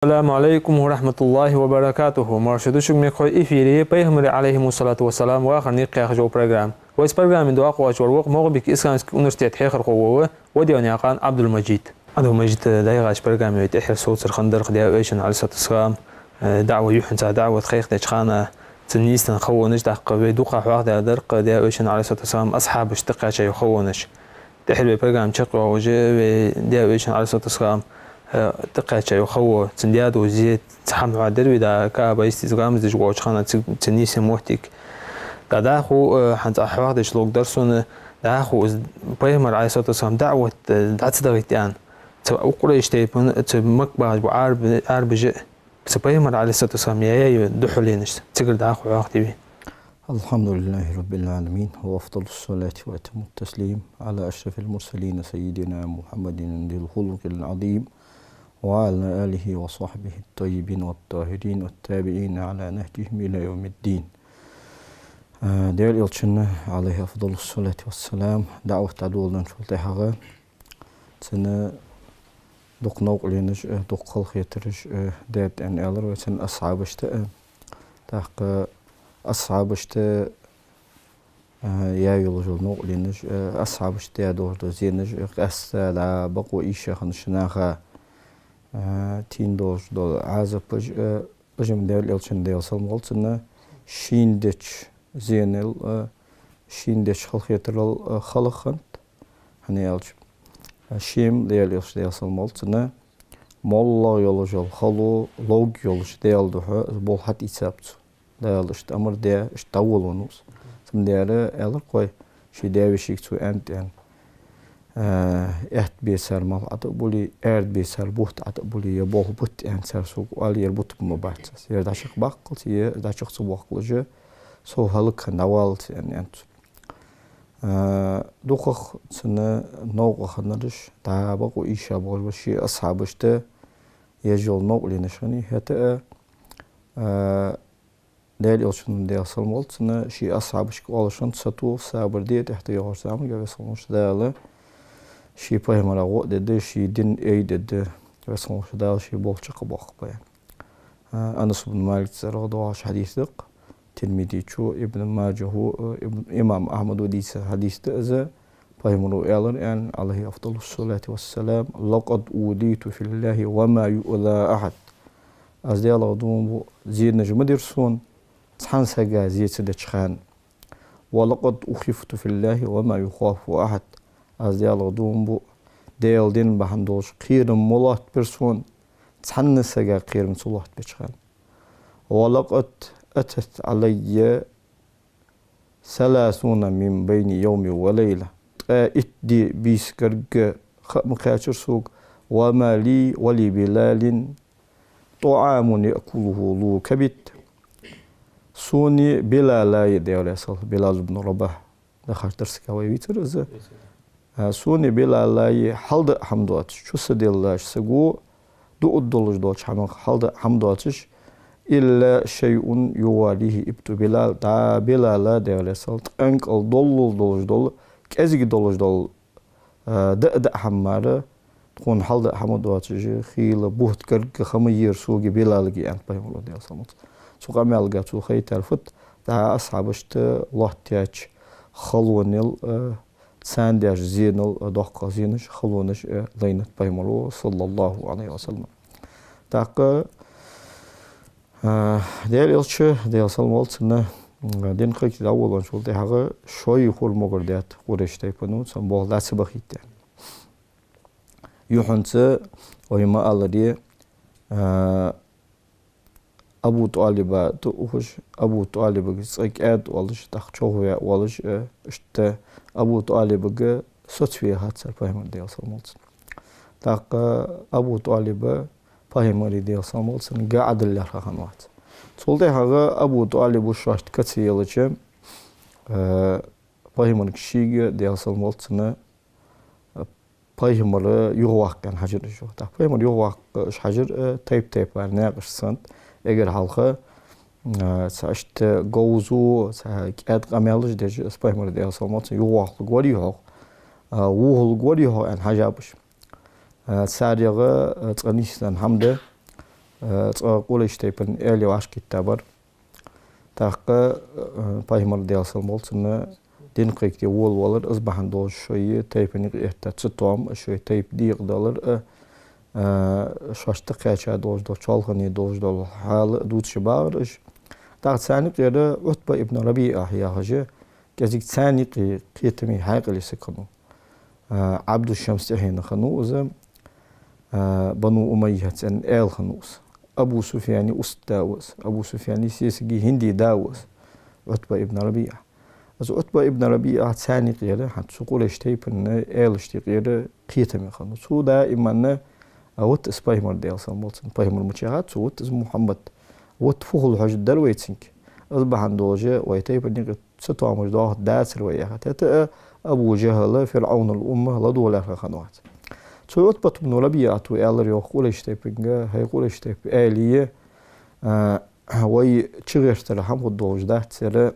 السلام عليكم ورحمة الله وبركاته. مرشد شكمك خوي إفيري بيغمر عليهم الصلاة والسلام وآخر نيقيا جو برنامج ويس برنامج دعاء قواش والوق مغبك إسكانسك ونرستيت حيخر قوة وديوني عقان عبد المجيد دايغاش برنامج يتحر صوت الخندر قديا ويشن على الصلاة والسلام دعوة يوحنتا دعوة خيخ ديشخانة تنيستن خونش داق بيدوقا حواق درق ديا ويشن على الصلاة والسلام أصحاب اشتقا شي خونش تحر برنامج شقوا وجه ديا ويشن على الصلاة والسلام تقعد شيء وخو تندياد وزيت تحمل عدل وإذا كاب يستزغام زج وجهنا تنيس موتك قد أخو حنت أحوار دش لوك درسون أخو بيمر على صوت السلام دعوة دعتدغيتان وقريش تيبون تمكباج وعرب جاء بيمر على صوت السلام يا دحولينش تقدر داخو عقتي بي. الحمد لله رب العالمين وأفضل الصلاة وأتم التسليم على أشرف المرسلين سيدنا محمد ذي الخلق العظيم وعلى آله وصحبه الطيبين والطاهرين والتابعين على نهجهم إلى يوم الدين. ديال يلشنا عليه أفضل الصلاة والسلام دعوة عدولنا شلتها سنة دق نوق لينج دق خلق يترج دات أن ألر وسن أصحاب اشتاء تحق أصحاب اشتاء يا يلجو نوق لينج أصحاب اشتاء دور زينج قصة لا بقوا إيشا خنشناها تين دول عازب بجم ديال يلشن ديال صلمالتنا شيندش زينل شيندش خلق يترل خلقنت هني يلش شيم ديال يلش ديال صلمالتنا مولا يلجل خلو لوج يلش ديال ده بول حت يسابت ديال اشت أمر ديال اشتاول ونوس ثم ديال ألر قوي شي ديال بيشيك تو أنت يعني بيسار مال عتبولي بيسار بوت عتبولي يبوه بوت سار سوق على يربط بمبارتس يرداشق باقل يرداشق سباقلجة سو هلك نوالت يعني أنت دوخ سنة نوق خنرش تعبق وإيشا بقول وشي أصحابشته يجول نوق لنشاني هتا ديال يلشن ديال صلمولت سنة شي أصحابش قالشان ستو سابر دي تحت يغرسام جاب صلمولش داله شي بيمر عقد شي دين أيد بس مش دال شي بولش قباق بيان. أنس بن مالك سرادواش حديث دق تلميذي شو ابن ماجه هو ابن إمام أحمد وديس حديث تأذى بيمر إعلان يعني عليه أفضل الصلاة والسلام لقد أوديت في الله وما يؤذى أحد أزدي الله دوم زيد نجم درسون تحن سجى زيد سدشخان ولقد أخفت في الله وما يخاف أحد أزدي الله دوم بو ديال دين بحندوش قيرم مولات برسون تحن سجى قيرم صلوات بشخان ولقد أتت علي 30 من بين يوم وليلة إدي بيسكرج مخاشر سوق وما لي ولي بلال طعام يأكله لو كبت سوني بلال لا يدير يصل بلال بن رباح دخل درس كوي ويترز سوني بلال لا حلد حمدوات شو سديل سجو دو الدولج دوش حلد حمدواتش إلا شيء يواليه ابتو بلال تا بلال دير يصل أنك الدول دولج دول كأزيك دولج دول دأ حمارة تكون حلد حمدواتش خيل بوت كرك خمير سوق بلال جي أنت بيمولو ديال صمت سوق عمل جاتو خي تعرفت تا أصحابشت الله تياج خلونيل ساندياج زينل دقة زينش خلونش لينت بيمولو صلى الله عليه وسلم تاق ديال يلش ديال صلمالت إنه دين خيك الأول نشوف ده حاجة شوي خور مقردات خورش تيبنو سنبول لا سبخيت يوحنت ويما الله دي أبو طالب تأخش أبو طالب سكاد والش تخشوه والش اشت أبو طالب صدفة هاتسر فهم ديال صلمالت تاق أبو طالب فهم ديال صلمالت قاعد اللي رخانوات سولده حاجة أبو طالب وشاشت كتيلة فهم كشيء ديال صلمالت نه فهم يغواق كان حجر جو تاق فهم يغواق حجر تيب ناقش سنت اگر حلقة ساشت جوزو ساكاد قمالش ديج فهم ديال صلمالت يغواق غوريو وهو غوريو ان حجابش ساريغا تقنيستان حمده قول اشتيبن إلي واش كتابر تاقة بايمر ديال سلمولتنا دين قيكتي والر أصبحن دوش شوية تايبن إحتا تستوام شوية تايب ديق دولار شاش تقيا دوش دو شالغني دوش دول حال دوت شبارش تاقة ثاني قيرا عتبة ابن ربيعة هي هجا كذلك ثاني قيتمي حاق اللي سكنو عبد الشمس تحين خنوز بنو أمية أن آل خنوس أبو سفيان أستاوس أبو سفيان سيسجي هندي داوس عتبة ابن ربيعة از عتبة ابن ربيعة ثاني قيرة حتى سقول اشتيبن آل اشتي قيرة قيتمي خنوس هو دائما وات اسبايمر ديال سامولتن بايمر متشاهد وات اسم محمد وات فوق الحج درويتسنك أصبح عنده ويتيبن ستة مجدوه داسر وياها تتا أبو جهل فرعون الأمة لدولة خنوات سو عتبة ابن ربيعة وآلر يقول اشتيبن هيقول اشتيب آلية وي تشغيرتر حمد دوج ده تسر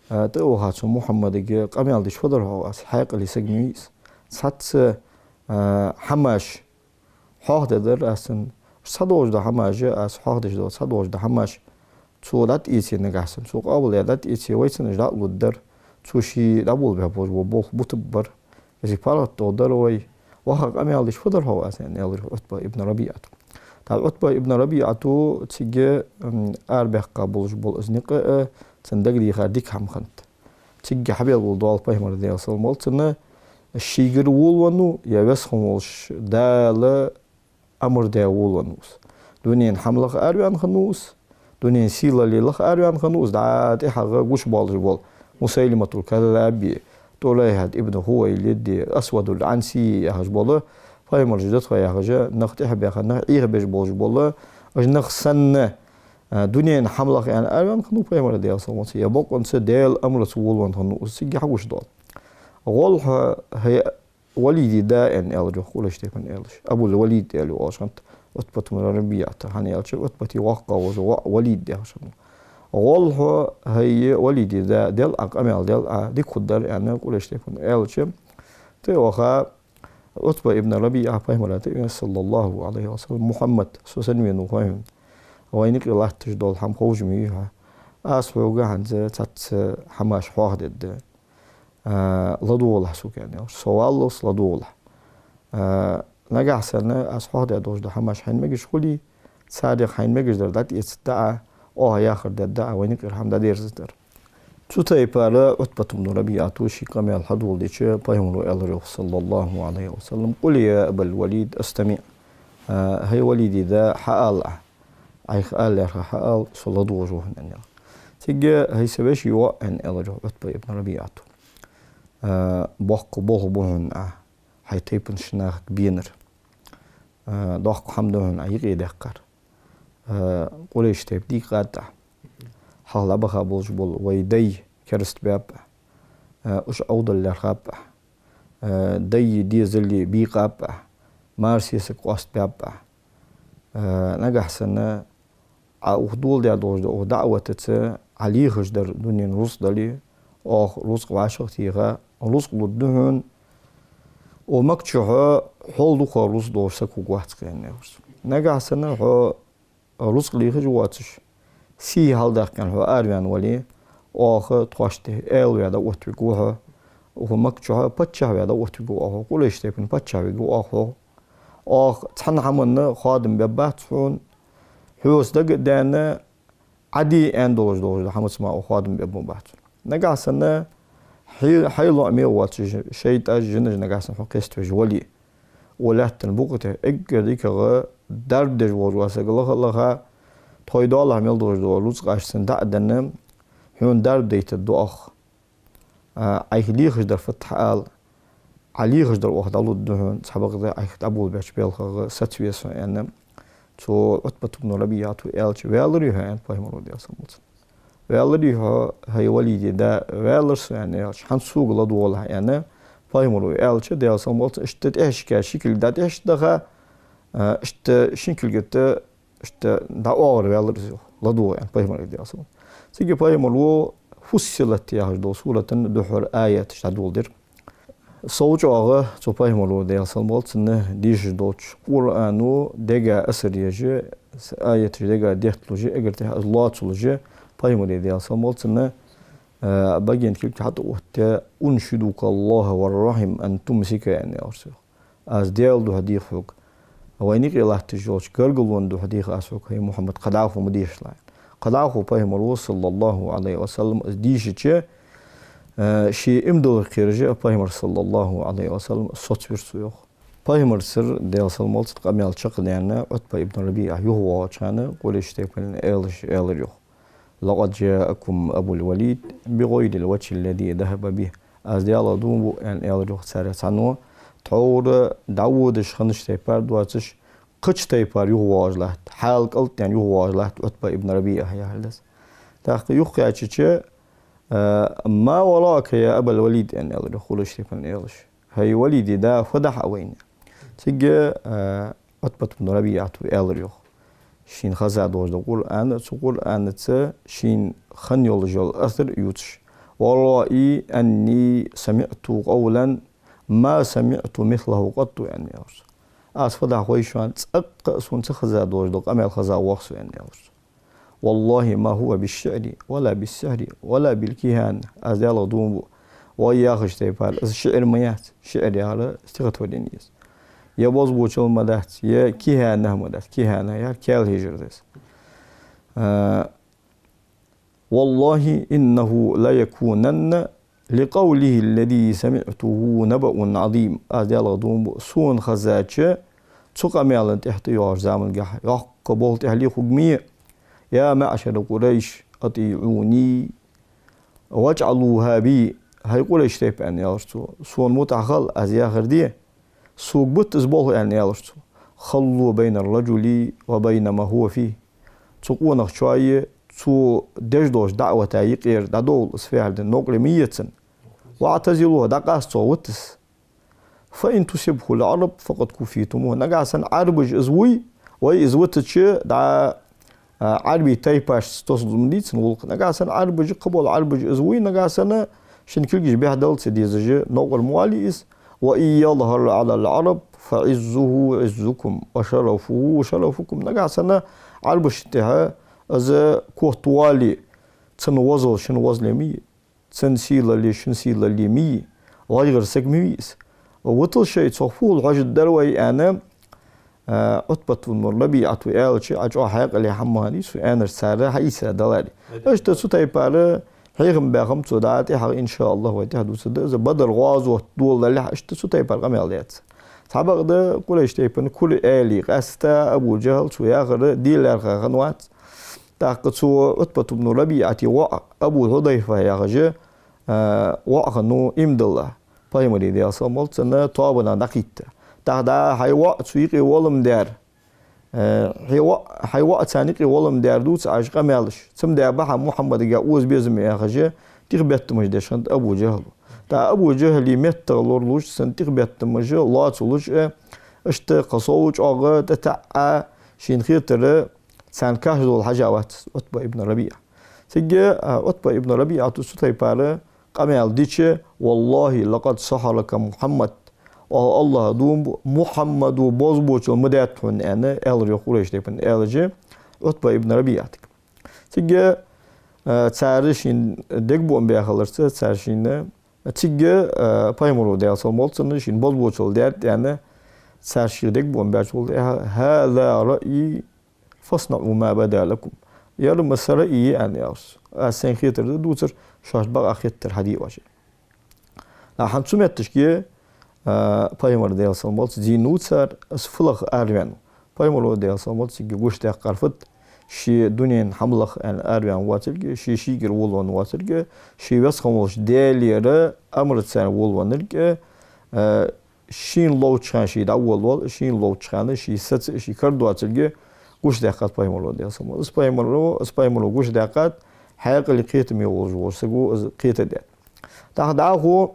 تأوها سو محمد قاميال ديش فدر هو حيق اللي سجنيس سات حماش حاخ در أسن صدوج ده حماش أس حاخ دش دو صدوج ده حماش سو دات إيسي نجاسن سو قابل دات إيسي ويسن جدا لودر سو شي دابول بهبوج وبوخ بتبر يزي بارات دودر وي وها قاميال ديش فدر هو أسن يالر عتبة ابن ربيعة تاع عتبة ابن ربيعة تيجي أربع قابلش بول أزنقة تندقلي خاديك هم خنت تيجي حبيل والدوال بايمر ديال سلمول تنا الشيجر وولونو يبسخم والش دال أمر ديال وولونوس دونين حملق أربعان خنوس دونين سيلا ليلق أربعان خنوس دعات إحاغ وش بالش بول مسيلمة الكذاب توليهد ابن خويلد أسود العنسي يهج بوله بايمر جدت خياغجا نخت إحبا خنا إيه بيج بالش بوله أجنخ سنة دنيا حملق يعني أربعان خنو بايمر ديال سلمول يبقى أنت ديال أمر سوولون خنوس سيجي حوش دول غولها هي وليدي دا ان الجو خولش تيفن الش ابو الوليد الو عشان عتبة من ربيعة هاني الش عتبة واقع وزو وليد ده عشان غولها هي وليدي دا ديال اقامل ديال دي قدر يعني خولش تيفن الش توخا عتبة ابن ربيعة فهم صلى الله عليه وسلم محمد سوسن وفهم وينك الله تجدول حم خوج ميها اسوغا عند تات حماش واحد لدوله سوك يعني سوالوس لدوله نجح سنة أصحاب دوش ده همش حين مجش خلي صادق حين مجش در دات يستدعى ياخر دعاء وينك يرحم ده دير زدر توتا يبالا عتبة بن ربيعة توشي كمال حدول ديش بايمرو الريو صلى الله عليه وسلم قل يا أبا الوليد استمع هي وليدي ذا حال عيخ آل يرخى حال صلى دوجوه ننيا تيجي هي سباش يوأ أن الريو عتبة بن ربيعة بوق بوهن حيتيبن شناخ بينر دوق حمدهن عيقي دقر قوليش تيب دي قادة حالا بخا بولج بول ويدي كرست باب اش اودل لرخاب دي زلي بي قاب مارسي سقواست باب نجح سنة أخدول دي دوج دعوة تت عليه خجدر دنيا روس دلي روس قواشق تيغا روس قلدهن ومكتشها حول دخل روس دوش سكو قواتك يعني نجح سنة هو روس قليه جواتش سي هالداك كان هو أربعين ولي تواشته ويا دا وتبقوها ومكتشها بتشها ويا دا وتبقوها قولش تبين بتشها ويقوها تحن حمنا خادم بباتون حوس دق دانا عادي أندولج دوج حمد سما خادم بباتون نجح سنة حيلو أمي واتش شيء تاجنج نجح سنة حقيست وجولي ولا تنبوقته إجريك غا دردج وجواسق الله توي دولار ميل دوج دولوز قاشسن دعدنا هون درد ديت الدوخ أيخلي خجدر فتح آل علي خجدر واحد على الدهون سبق ذا أيخت أبو البيش بيلخ ستويس يعني تو عتبة بن ربيعة وإلش ويلريها أن فهموا ديال سموت ويلريها هي وليدي دا ويلرس يعني شحن سوق لدولها يعني فهموا إلش ديال سموت اشتت إيش كشكل دات إيش دخا اشت شكل قت اشت دعوة ويلرس لدول يعني فهموا ديال سموت تيجي فهموا فصلت يا هجدو سورة دحر آية تشتدول دير صوجه تو فهموا ديال سموت إنه ديش دوتش قرآنو دجا أسر يجي ayet rega dehtloje egerte Allah tsulje paymore de alsamoltsna bagent ki hatta uhta unshiduka Allah warrahim an tumsika yani arsu az dial do hadith huk وينيق الله تجوج كرجل وندو حديث أسوق هي محمد قدعه مديش لا قدعه بهم صلى الله عليه وسلم ديش شيء إمدو خيرجة بهم صلى الله عليه وسلم صوت برسويخ بهم سر ديال سلمال تقامل شقل يعني عتبة ابن ربيعة يهوى كان قولش تقول إلش إلريخ لقد جاءكم أبو الوليد بغير الوجه الذي ذهب به أزديال دوم يعني إلريخ سارت عنه تعور داودش خنش تيبار دواتش قش تيبار يهواج لهت حال قلت يعني يهواج لهت عتبة ابن ربيعة يا هلس تاخ يخي أشيء ما وراك يا أبا الوليد يعني الله خلش تيبان إيش هاي وليدي دا فدح وين تيجي عتبة ابن ربيعة إلريخ شين خزع دوج تقول أنا شين خن يولجول أثر يوتش والله أني سمعت قولا ما سمعت مثله قط يعني أرس أصفد خويشان تأق سون تخزا دوج دوق أمل خزا وخس يعني أرس والله ما هو بالشعر ولا بالسحر ولا بالكهان أزال دوم وياخش تيبال الشعر ميات شعر على استغت ودنيس يا بوزبوش المدات يا كهان مدات كهان يا كال هجر دس والله إنه لا يكونن لقوله الذي سمعته نبأ عظيم أزال دوم سون خزاتش تقامل تحت يار زامن جح يقبل تحلي خجمية يا معشر قريش أطيعوني واجعلوها بي هاي قريش تيب أن يارسو سون متعخل أزيا خردية سوق بت إزبوه أن يارسو خلوا بين الرجل وبين ما هو فيه تقون شوية تو دجدوش دعوة يقير دادول اسفعل دن نقل ميتن واعتزلوه دقاس صوتس فإن تسبه العرب فقد كفيتموه نقاسن عربج ازوي ويزوتش دع عربي تايباش تصدم ديتن ولق نقاسن عربج قبول عربج ازوي نقاسن شنكلجش بيهدل سديزج نقل مواليس وإن يظهر على العرب فعزه عزكم وشرفه شرفكم نقاسن عربج تها از كوتوالي تنوزل شنوزل مي تنسيل لي شنسيل لي مي غير سكميس وطل شيء تصفول حاجة دروي أنا عتبة الربيعة وآلش أجوا حق اللي حماني سو أنا سارة حيسة دلالي إيش تسوتي بارة حيهم بهم توداتي حق إن شاء الله ويتحدث سد إذا بدر غاز وطول اللي إيش تسوتي بارة قميلات سبق ده كل إيش تيبن كل آلي قستا أبو جهل سو ياخر ديلر خنوات تاقصو عتبة بن ربيعة وأبو حذيفة يا غجة وأخنو إمدله بايمري دي أصلا سنة طابنا دقيقة تاخدا حيوة سويقي ولم دار حيوة تانيقي ولم دار دوت عشقا مالش سم دار بحا محمد جاوز بيزم يا غجة تغبت مجدشان أبو جهل تا أبو جهل يمت لورلوش سن تغبت مجد لا تلوش اشت قصوج أغا تتعى شين خيطر سان كاهدول حجاوات عتبة ابن ربيعة سجى عتبة ابن ربيعة تسوتي بارة قميل ديتش والله لقد سحرك محمد والله دوم محمد وبوزبوش المداتون أنا أل يقولش تبن ألج عتبة ابن ربيعة سجى تسارشين دقبون بيخلص تسارشين سجى بايمرو ديال سلمولتن شين بوزبوش الدات يعني تسارشين دقبون بيخلص هذا رأيي فاصنعوا ما بدا لكم يرم السرائي يعني أوس أسين خيتر دوتر شاش بقى خيتر حديث واشي لا حنسمع التشكيه بايمر ديال سلمولت زي نوتسر أسفلخ أروان بايمر ديال سلمولت سيجي قوش تاق قرفت شي دنيا حملخ أن أروان واترجع شي شيجر ولون واترجع شي وسخمولش داليرة أمر تسان ولونرجع شين لوتشان شي داول وال شين لوتشان شي ست شي كردو واترجع قوش دقات بايمرو ديال سلمولت اسبايمرو قوش دقات حياق اللي قيت ميوز سقو قيت ده تاخداخو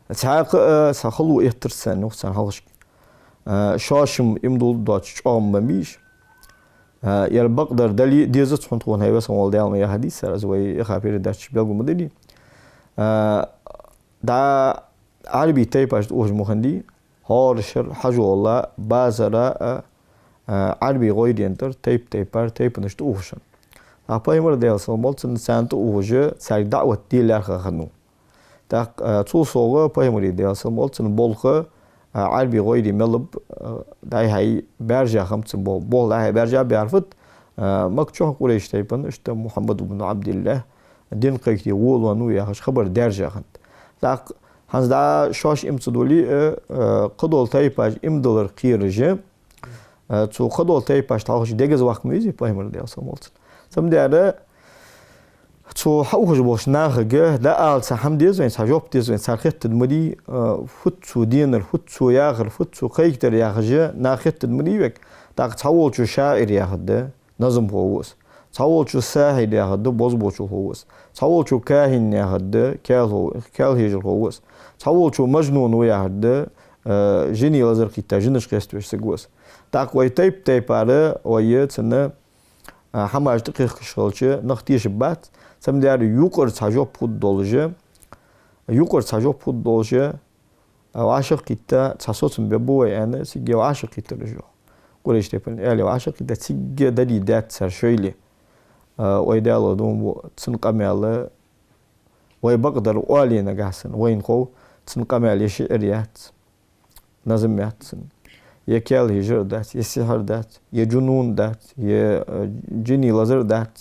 تحاق سخلو احترسان وسان حلش شاشم امدول داتش ام بميش يا بقدر دلي ديزت حنتون هي بس مول ديال يا حديث زوي خابير داتش بيلغو مدلي دا عربي تايباش اوج مخندي هارشر حجو الله بازرا عربي غوي دينتر تيب نشت أوهشن أبايمر ديال سلمولتن سانتو أوهجة ساري دعوة ديال لارخا خنو تاق تو صوغة بايمر ديال سلمولتن بولخة عربي غوي دي ملب داي هاي برجع خمسة بول داي هاي برجع بيعرفت مكتوح قريش تيبن اشت محمد بن عبد الله دين قيكتي وول ونو ياخش خبر درجة خنت تاق هنز دا شاش امتدولي قدول تيباج امدولر قيرجة تو قدول تيباج تاخش ديجز وقت ميزي بايمر ديال سلمولتن سم داره تو حوش باش ناخجه دا آل سحم ديزوين سحجوب ديزوين سارخت المدي فتو دينر فتو ياخر فتو قيكتر ياخجه ناخت المدي بك داق تحول شو شاعر ياخده نظم هوس تحول شو ساحر ياخده بوزبوش هوس تحول شو كاهن ياخده كال هيجر هوس تحول شو مجنون وياخده جيني لازر كيتا جنش قيستوش سقوس داق وي تيب على وي تسنه حماش دقيق شغلچه نختيش بات سم دار يوقر تاجوب بود دولجه يوقر تاجوب بود دولجه عاشق كيتا تاسوتن ببو يعني سيجي عاشق كيتا رجو قوليش تبن يعني عاشق كيتا سيجي ددي دات سر شويلي ويدالو دوم تنقمال وي بقدر والي نغاسن وين خو تنقمال يشعريات نظميات يكال هجر دات يسحر دات يجنون دات يجني لازر دات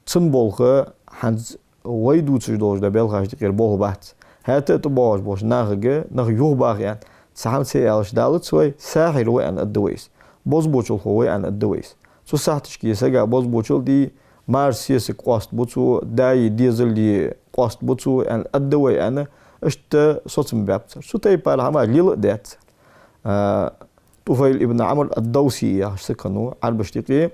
تنبولخه حنز ويدو تجدوش دا بلغاش دقير بول بات هاتا تباش باش ناغه ناغ يوغ باغيان سحم سيالش دالت سوي ساحر وين الدويس بوز بوچل خو وين الدويس سو ساعتش كي سغا بوز بوچل دي مارسيس قواست بوتو داي ديزل دي قواست بوتو ان الدوي انا اشت صوتم بابتر سو تاي بار هما ليل دات طفيل ابن عمرو الدوسي يا سكنو عربشتقي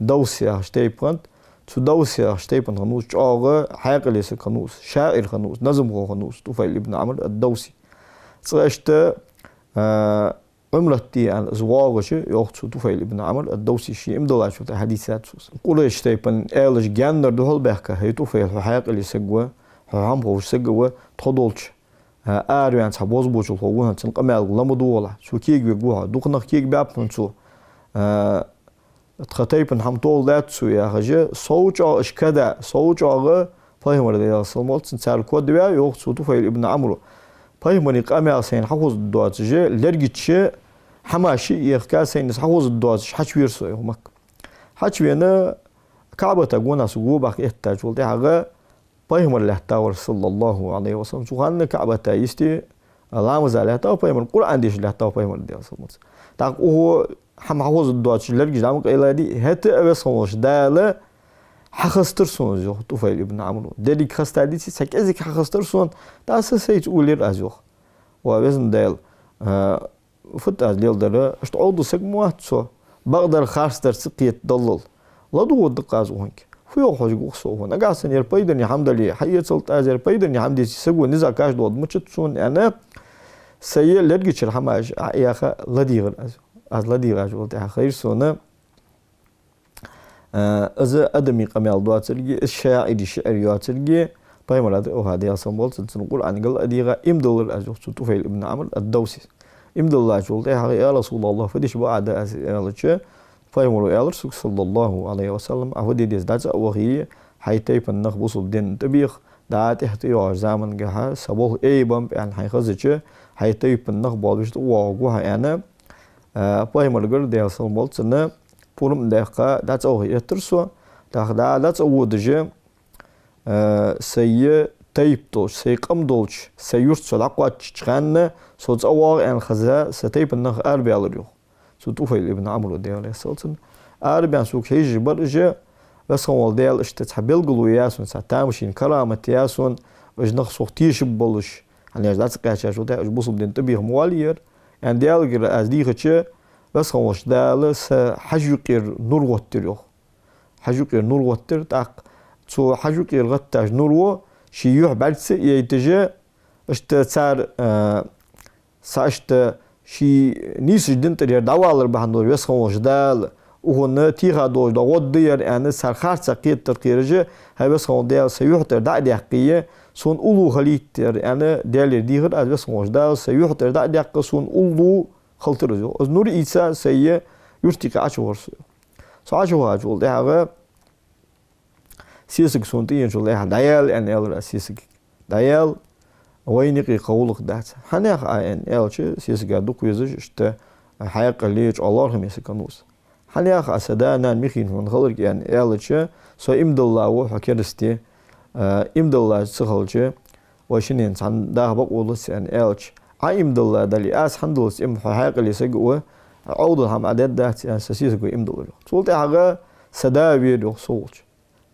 دوسي يا شتيبنت تو دوسي يا شتيبن خنوس جاغه حقلي سكنوس شاعر خنوس نظم خنوس طفيل ابن عمرو الدوسي صاشت عمرتي عن ازواجه يوخت طفيل ابن عمرو الدوسي شي امدلا شو حديثات قول شتيبن الج جاندر دهول بهكه هي طفيل حقلي سغوا هم هو سغوا تودولش آریان سباز بوچل خوون چن قمال لمدولا سو کیگ بگوها دوخنخ کیگ بابن سو تخطيبن هم طول دات سو يا خجه صوجا اشكدا صوجا فاهمر ديال سلمولتن سال كود بيا يوخ سو طفيل ابن عمرو فاهمني قمال سين حفظ الدوات جه لرجتش حماشي يخكا سين حفظ الدوات حچوير سو يومك حچوينا كعبه تغونا سو باق احتاج ولدي حاجه بايمر له تاور صلى الله عليه وسلم سوغان كعبه تايستي الله زاله تا بايمر القران ديش له تا بايمر ديال صمت تا هو هم حوز الدواتش لرجي دام قيلادي هتا اوسوش داله حخسترسون جو طفيل ابن عمرو دليك خستادي سكازك حخسترسون داس سيت اولير ازو وبزن دال فت ازليل دره اشتعودو سقموات سو بقدر خاستر سقيت ضلل لا دو دقازو هنك فيو خوش قصو هنا قاسن يربيدني حمد لي حي سلط ازر بيدني حمدي سغو نزا كاش دود مچتسون انا سي لدغيش الحماج يا اخ لديغ از لديغ اجول تاع خير سونا از ادمي قمال دواتلغي الشاعر شعرياتلغي بايمراد او هادي اسمبول تنقول عن قال اديغا امدول ازو طفيل ابن عمرو الدوسي امدول اجول تاع يا رسول الله فديش بعد ازلچ فايمرو يالرس صلى الله عليه وسلم أهودي ديز داز وهي حيتي فنخ بوصل دين تبيخ دات احتياج زمن جها سبوه أي بام يعني حيخزج حيتي فنخ بالوش واقوها أنا فايمرو جر ديال سلمول سنة بورم دقة داز وهي ترسو داخل داز ودج سي تيب دوش سي قم دوش سيورت سلاقات تشخن صوت أواق يعني خزا ستيب فنخ أربع لريو سو طفيل ابن عمرو ديال سلطن أربعين سوق هيج برجة بس هو ديال اشتتحبل قلوياسون ساتامشين كرامة ياسون وجنخ سوختيش ببلش يعني جدات قاچا شو ده بوصل دين تبيه موالير يعني ديال غير از ديخه بس هو دال س حجوقير نور وتريو حجوقير نور وتر تاق سو حجوقير غتاج نور شي يوح بعدس يتجا اشتتار ساشت شي نيس دنتر داوالر بهندور بس هو دال وهنا تيغا دو دا ودير يعني سرخار سقيت ترقيرجه هاي بس هو ديال سيوحتر دا دقيه سون اولو خليتر يعني ديال ديغر از بس هو دال سيوحتر دا دقه سون اولو خلطرز يو از نور إيسا سيء يرتقي عشورس عشوا عجول ده هذا سياسك سنتي ينشل ده دايل أن ال سياسك دايل وينقي قولك ده هنيخ أن ال شيء سياسك دوك يزج إشته حياة ليش الله هم يسكنوس هنيخ أسدانا مخين من خلق يعني ال شيء سو إمد الله وحكرستي إمد الله سخال شيء وشين إنسان ده بقولس أن ال شيء إمد الله دلي أس هندوس إم حياة اللي سجوا عوض هم عدد ده سياسك إمد الله سولت هذا سداوير يخصوج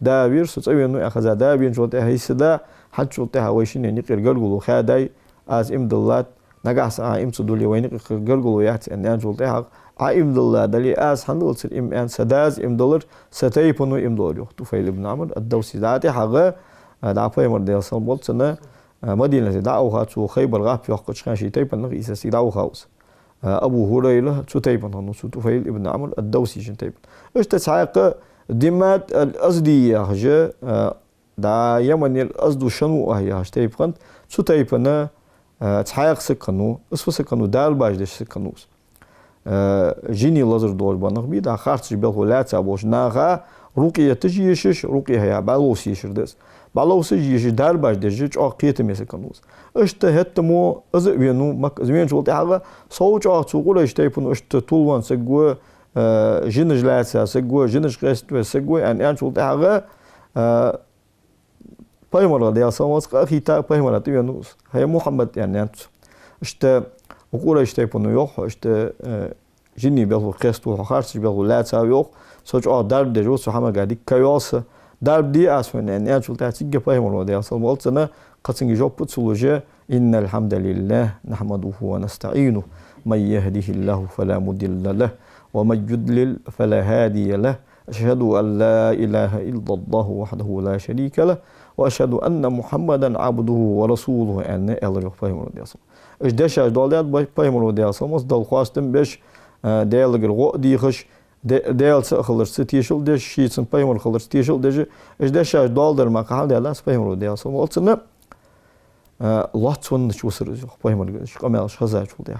داوير سوتسوي إنه أخذ داوير شوت هاي سدا حد شوت هوايشين يعني قرقلو خاداي از إمد الله نجاس إم سدولي وين قرقلو يعت أن شوت ها إمد الله دلي أس هندول سر إم أن سداز إم دولار ستاي بنو إم دولار يخ تفعيل ابن عمر الدوسي ذاته حاجة دعوة مرد يصل بولت سنة مدينة دعوة تو خيبر غاب يحقق شيء شيء تاي بنو إساسي دعوة خاوس أبو هريرة تو تاي بنو نص تفعيل ابن عمر الدوسي جن تاي إيش تسعق دمات الأصدي هجة دا يمن الأصد شنو هي هشتاي بخنت تو تاي بنا تسعق سكنو اسف سكنو دال باج دش سكنوس جيني لازر دول بانغ بي دا خارج بالغولات ابوش ناغا روقية تجيشش روقية هي بالوس يشردس بالوس يجيش دار باج دجج اقيت مسكنوس اشت هتمو از وينو مك زمين شولت حاجه صوت اقول اشتي بن اشت طولوان سغو جنج لاتسا سغو جنج قست سغو ان شولت حاجه بايمر ديال سموس اخيتا بايمر تيونوس هي محمد يعني اشت وقول اشتي بنو يوخ اشت جيني بيلو قستو خارج بيلو لاتسا يوخ سوچ دار دجو سو حما غادي كيوس دار دي اسون ان شولت تيجي بايمر ديال سموس انا قصنجي جوب بتسولوجي إن الحمد لله نحمده ونستعينه من يهده الله فلا مضل له ومن يضلل فلا هادي له أشهد أن لا إله إلا الله وحده لا شريك له وأشهد أن محمدا عبده ورسوله أن الله فهم ودياسم إيش دش دولات فهم ودياسم مس دل خواستم بيش ديال غو ديخش ديال سخلر ستيشل دش شيتن فهم خلر ستيشل دش إيش دش دولار ما قال ديال فهم ودياسم قلتنا لاتون شو سر فهم شو قمال شخزاج وده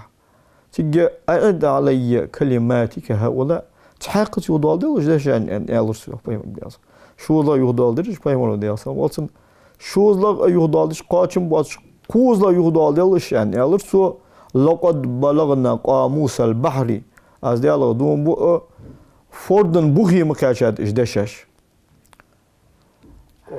تيجي أعد علي كلماتك هؤلاء تحقق يودال ده وش ده شان ألرس فهم دياسم شو لا يودال ده إيش فهم دياسم قلتن شو لا يودال ده قاتم باش كوز لا يودال ده إيش شان ألرس لقد بلغنا قاموس البحر از ديالو دوم بو فوردن بوخي مكاشات إيش ده شاش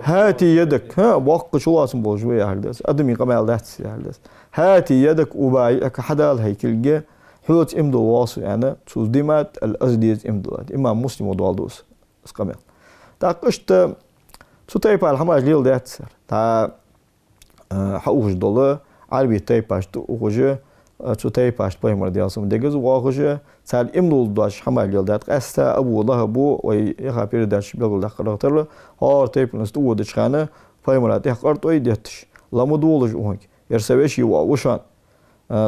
هاتي يدك ها وقت شو لازم بوجوي هالدس أدمي قمال دهتس هالدس هاتي يدك وبايك حدا الهيكل جه حوت إمدو واصل أنا تشوز ديمات الأزديز إمدولات إمام مسلم ودوالدوس قمال تا قشت شو تايبا الحماج ليل دهتس تا حوش دولة عربي تايبا شتو وجه شو تايبا شت بايمر ديالسم دجز واخوجه سال إمدول داش حماج ليل دهت قستا أبو الله أبو ويخابير داش بيقول دخل هار تايب نستو ودش خانة بايمرات يحقرت أي دهتش لما دولج أوهك يرسبش يوا وشان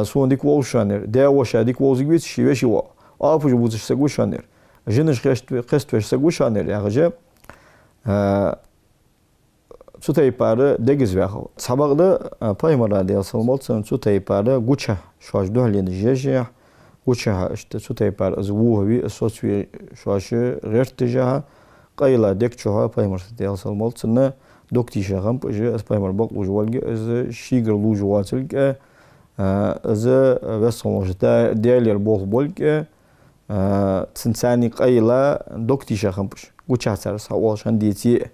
سون ديك وشانر ده وشا ديك وزيجيت شيء وا أفوج بوزش سجوشانر جنش قست وش سجوشانر يا رجال شو تايباره دجز وياخو سباقده بايمرات ديال سلمات شو تايباره غوتشا شواش دوهلين جيجيا غوتشا شو تايبار زوه بي أسوسي شواش غير تجاه قيلا ديك شوها بايمر ديال سلمات سنة دكتي شغام بجي أس بايمر بق وجوالج أز شيجر لوجواتلج أز بس مجدا ديال البوخ بولج تنساني قيلا دكتي شغام بج غوتشا سرس هواش هنديتي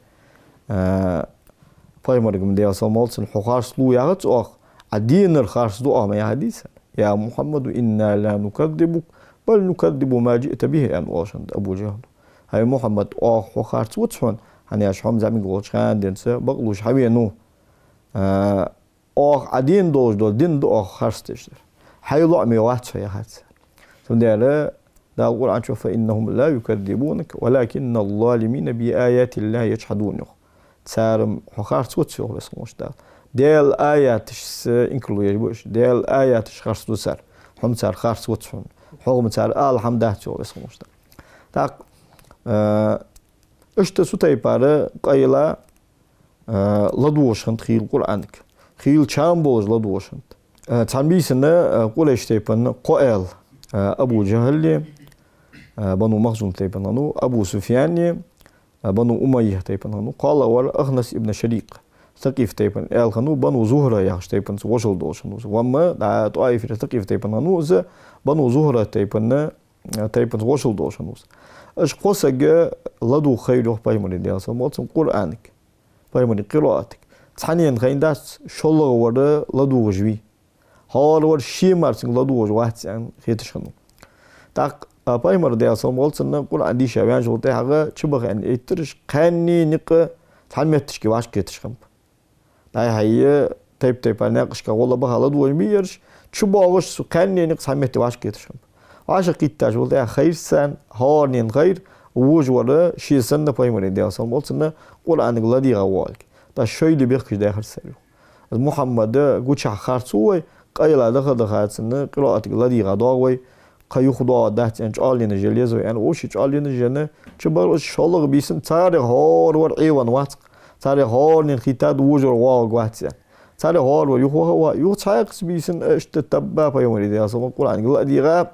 بايمر جم ديال سلمات سن حخارس لو يعت أخ الدين الخارس دو ما يحدث يا محمد إنا لا نكذبك بل نكذب ما جئت به أن واشند أبو جهل هاي محمد أخ وخارس وتشون هني أشهم زمي قولش خان دينسه بقولش حبيه نو أخ عدين دوج دول دين دو أخ خارس تشتر هاي لعمي واحد شيء هات ثم ده القرآن شوف إنهم لا يكذبونك ولكن الظالمين بآيات الله يجحدون تسارم خارس وتشون بس مش ده ديال آياتش إنكلويج بوش ديال آياتش خارس دوسر هم تسار خارس وتشون حكم تسار الحمد لله شو بس مش ده تاق إشت سوتاي باره قايلا لدوشنت خيل قرآنك خيل شام بوج لدوشنت تنبيسنا قول إشتي بن قائل أبو جهل بنو مخزوم تيبنانو أبو سفيان بنو أمية تيبنانو قال ور أخنس ابن شريق ثقيف تيبن الخنو بنو زهرة ياخش تيبن وصل دوشنوز وما دا طائف ثقيف تيبنانو ز بنو زهرة تيبن وصل دوشنوز اش قوسج لدو خيرو بايمري ديالس موتسم قرآنك بايمري قراءتك تحنين خين داس شلغ ور لدو جوي هار ور شي مارسن لدو واحد ان خيتشنو تاق بايمر ديالس موتسن قرآن دي شوان جولتي حاجه تشبخ ان ايترش قاني نق تحمتشكي واش كيتشخم داي هي تيب ناقشك والله بها لدو ميرش تشبوغش قاني نق تحمت واش كيتشخم عاشق قيتاج ولده خير سن هارنين غير وجوره شيء سن بايمري ديالس مولسن قرآن غلادي غوالك دا شويلي بيخش داخل سيرو محمد غوتش خارصوي قيلا دخلتسن قراءة غلادي غداوي قيو خدا دهت انج علين جليزو يعني وش علين جنه تشبر شالغ بيسن تاريخ هار ور ايوان وات تاريخ هارنين خيتاد وجور واغ وات تاريخ هار ور يخو يو تايقس بيسن اشتتبا بايمري ديالس قرآن غلادي غا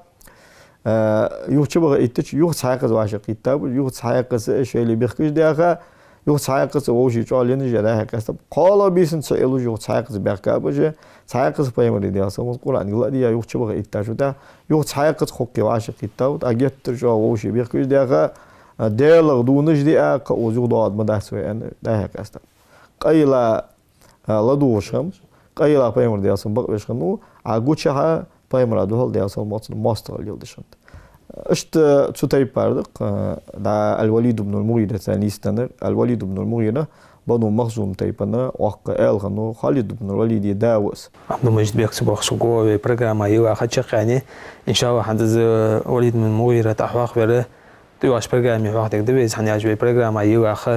يوتشبر إتش يوتشاقز واش كتاب يوتشاقز شيء اللي بيخش داخل يوتشاقز ووشي تعلن جدا هكذا قال بيسن سئلو يوتشاقز بيركابج تشاقز بايمري ديالس القرآن يقول يا يوتشبر إتش ودا يوتشاقز خوكي واش كتاب أجت ترجع ووشي بيخش داخل ديالغ دونش دي أق وزود ضاد مدرسة أن ده هكذا قيلا لدوشهم قيلا بايمري ديالس بقبش خنو عقوتشها بايمر دول ديالس ماستر يلدشند اشت تسوتاي باردق دا الوليد بن المغيرة ثاني ستنر الوليد بن المغيرة بنو مخزوم تايبنا وق الغنو خالد بن الوليد داوس عبد المجيد بيكسب وخشوقو برنامج ايوا خدشقاني ان شاء الله حدز وليد بن المغيرة تحواق بره تواش برنامج وقتك دبيز حني عجبي برنامج ايوا خ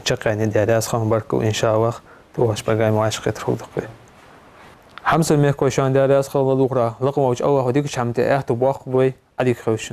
شقاني ديالاس خم بركو ان شاء الله تواش برنامج عاشق تفوق حمسة ميكوشان ديالاس خل دوغرا لقموش أول هديك شامتي أخت بواق بوي عليك خوش